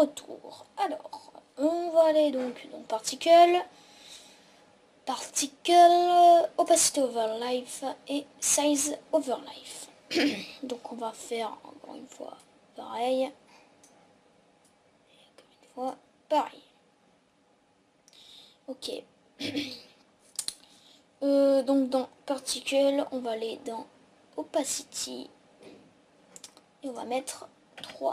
retour. Alors, on va aller donc dans Particle, Opacity over Life et Size over Life. Donc on va faire encore une fois pareil. Et encore une fois pareil. Ok. Donc dans Particle, on va aller dans Opacity. Et on va mettre 3.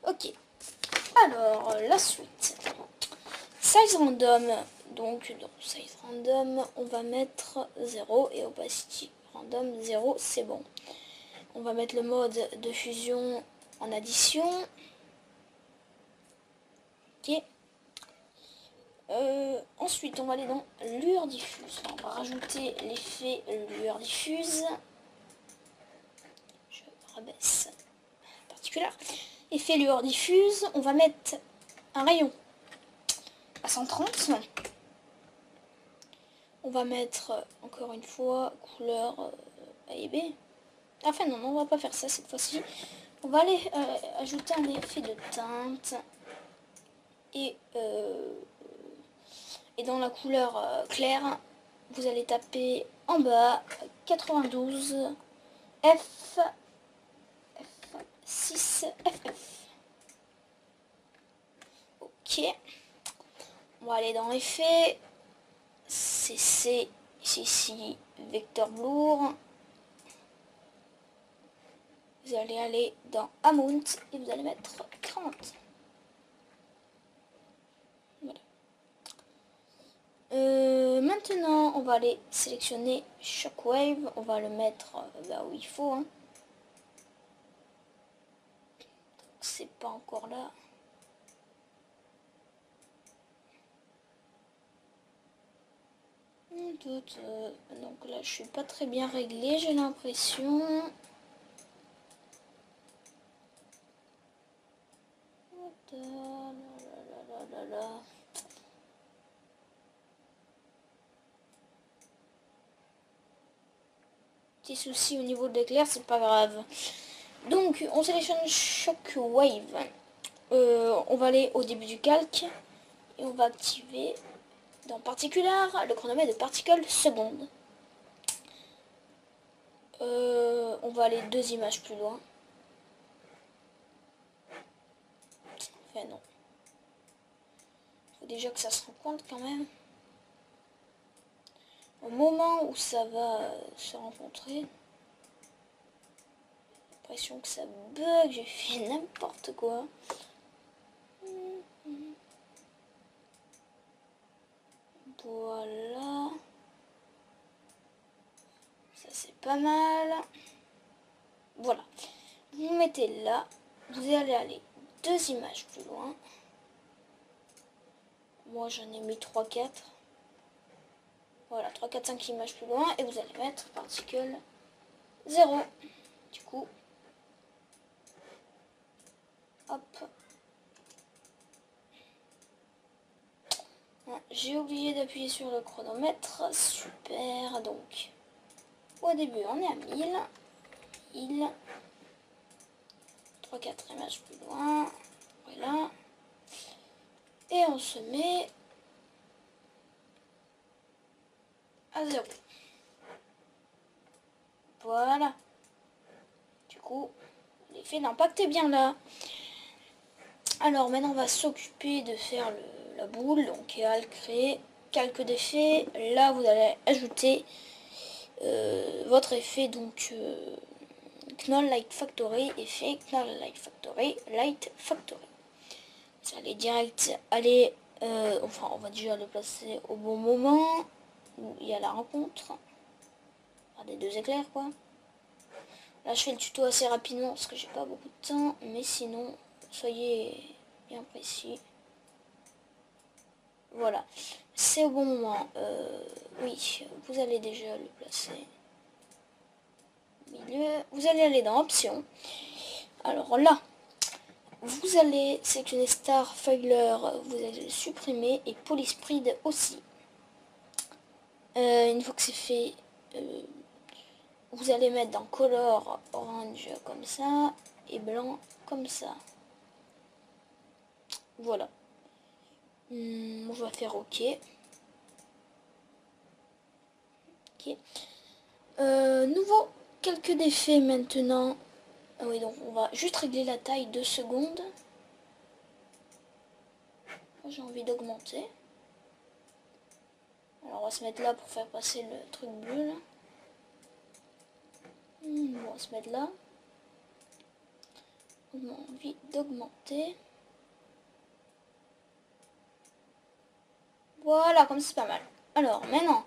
Ok. Alors, la suite. Size random. Donc, dans size random, on va mettre 0 et opacity random 0, c'est bon. On va mettre le mode de fusion en addition. Ok. Ensuite, on va aller dans lueur diffuse. On va rajouter l'effet lueur diffuse. Je rabaisse particulier. Effet lueur diffuse. On va mettre un rayon à 130. On va mettre encore une fois couleur A et B. Enfin non, on va pas faire ça cette fois-ci. On va aller ajouter un effet de teinte. Et dans la couleur claire, vous allez taper en bas 92 F6 FF. Ok. On va aller dans effet. CC ici vecteur lourd. Vous allez aller dans Amount et vous allez mettre 30. Voilà. Maintenant, on va aller sélectionner Shockwave. On va le mettre là où il faut. Hein. C'est pas encore là. Donc là, je suis pas très bien réglé, j'ai l'impression. Petit souci au niveau de l'éclair, c'est pas grave. Donc, on sélectionne Shockwave. On va aller au début du calque et on va activer dans Particular le chronomètre de particules secondes. On va aller 2 images plus loin. Enfin non. Faut déjà que ça se rencontre quand même. Au moment où ça va se rencontrer, j'ai l'impression que ça bug, j'ai fait n'importe quoi. Voilà. Ça c'est pas mal. Voilà. Vous mettez là. Vous allez aller 2 images plus loin. Moi j'en ai mis 3-4. Voilà, 3, 4, 5 images plus loin. Et vous allez mettre particule 0. Du coup, hop. J'ai oublié d'appuyer sur le chronomètre. Super. Donc, au début, on est à 1000. 3, 4 images plus loin. Voilà. Et on se met à 0. Voilà. Du coup, l'effet d'impact est bien là. Alors maintenant, on va s'occuper de faire la boule. Donc, créer calque d'effet. Là, vous allez ajouter votre effet, donc Knoll Light Factory, effet Knoll Light Factory, Light Factory. Vous allez direct aller, enfin, on va déjà le placer au bon moment où il y a la rencontre. Des 2 éclairs, quoi. Là, je fais le tuto assez rapidement parce que j'ai pas beaucoup de temps, mais sinon, soyez bien précis. Voilà, c'est au bon moment. Oui, vous allez déjà le placer au milieu. Vous allez aller dans Options. Alors là, vous allez sélectionner Star Filer, vous allez le supprimer et Polyspread aussi. Une fois que c'est fait, vous allez mettre dans Color Orange comme ça. et blanc comme ça. Voilà. On va faire OK. OK. Nouveau quelques d'effets maintenant. Ah oui, donc on va juste régler la taille 2 secondes. J'ai envie d'augmenter. Alors on va se mettre là pour faire passer le truc bleu là. On va se mettre là. On a envie d'augmenter. Voilà, comme c'est pas mal. Alors maintenant,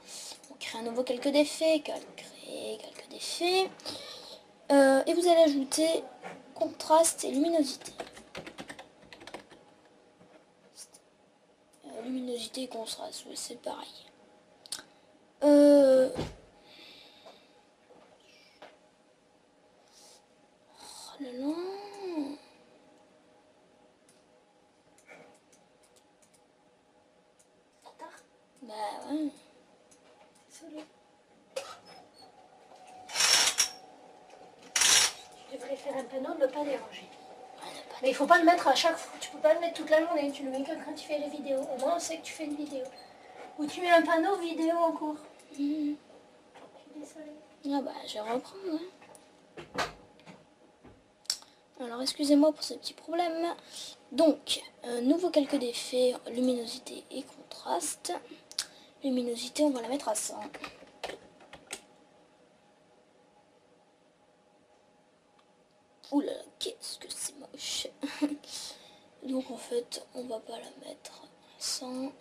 on crée un nouveau calque d'effets. Créer calque d'effets. Et vous allez ajouter contraste et luminosité. Luminosité et contraste, c'est pareil. Oh là là. Bah ouais. Désolée. Tu devrais faire un panneau de ne pas déranger. Mais il faut pas le mettre à chaque fois. Tu peux pas le mettre toute la journée. Tu le mets que quand tu fais les vidéos. Au moins on sait que tu fais une vidéo. Ou tu mets un panneau vidéo en cours. Je suis désolée. Ah bah je vais reprendre. Hein. Alors excusez-moi pour ce petit problème. Donc, nouveau calque d'effet, luminosité et contraste. Luminosité, on va la mettre à 100. Ouh là là, qu'est-ce que c'est moche. Donc en fait, on va pas la mettre à 100.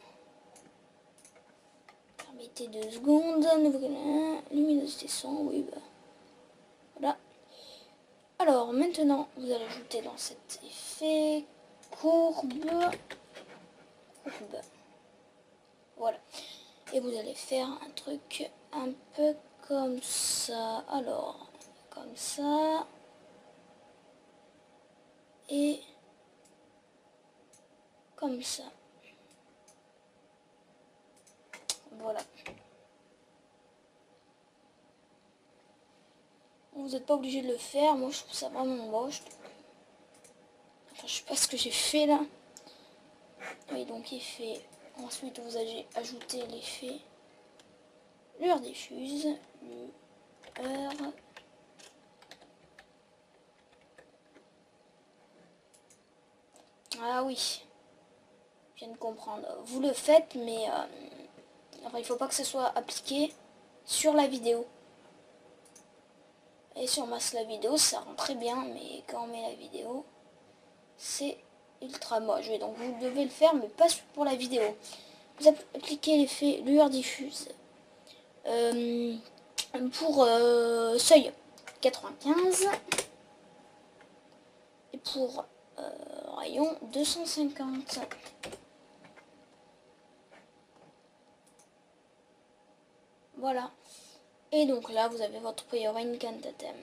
Permettez 2 secondes. Luminosité 100, oui bah. Voilà. Alors maintenant, vous allez ajouter dans cet effet courbe. Voilà. Et vous allez faire un truc un peu comme ça. Alors, comme ça. Et comme ça. Voilà. Vous n'êtes pas obligé de le faire. Moi, je trouve ça vraiment moche. Enfin, je sais pas ce que j'ai fait là. Oui, donc effet. Ensuite, vous allez ajouter l'effet lueur diffuse. Lueur. Ah oui. Je viens de comprendre. Vous le faites, mais enfin, il faut pas que ce soit appliqué sur la vidéo. Et sur la vidéo, ça rend très bien, mais quand on met la vidéo, c'est ultra moche. Donc vous devez le faire, mais pas pour la vidéo. Vous appliquez l'effet lueur diffuse pour seuil 95 et pour rayon 250. Voilà. Et donc là, vous avez votre Prior Incantatem.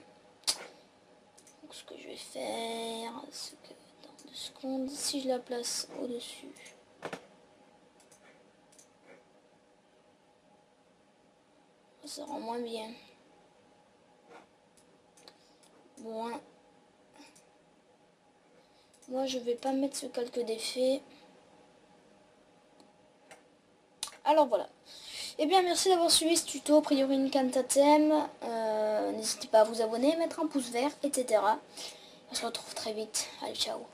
Donc ce que je vais faire, c'est que dans 2 secondes, si je la place au-dessus, ça rend moins bien. Moins. Moi, je vais pas mettre ce calque d'effet. Alors voilà. Eh bien, merci d'avoir suivi ce tuto Prior Incantatem. N'hésitez pas à vous abonner, mettre un pouce vert, etc. On se retrouve très vite. Allez, ciao.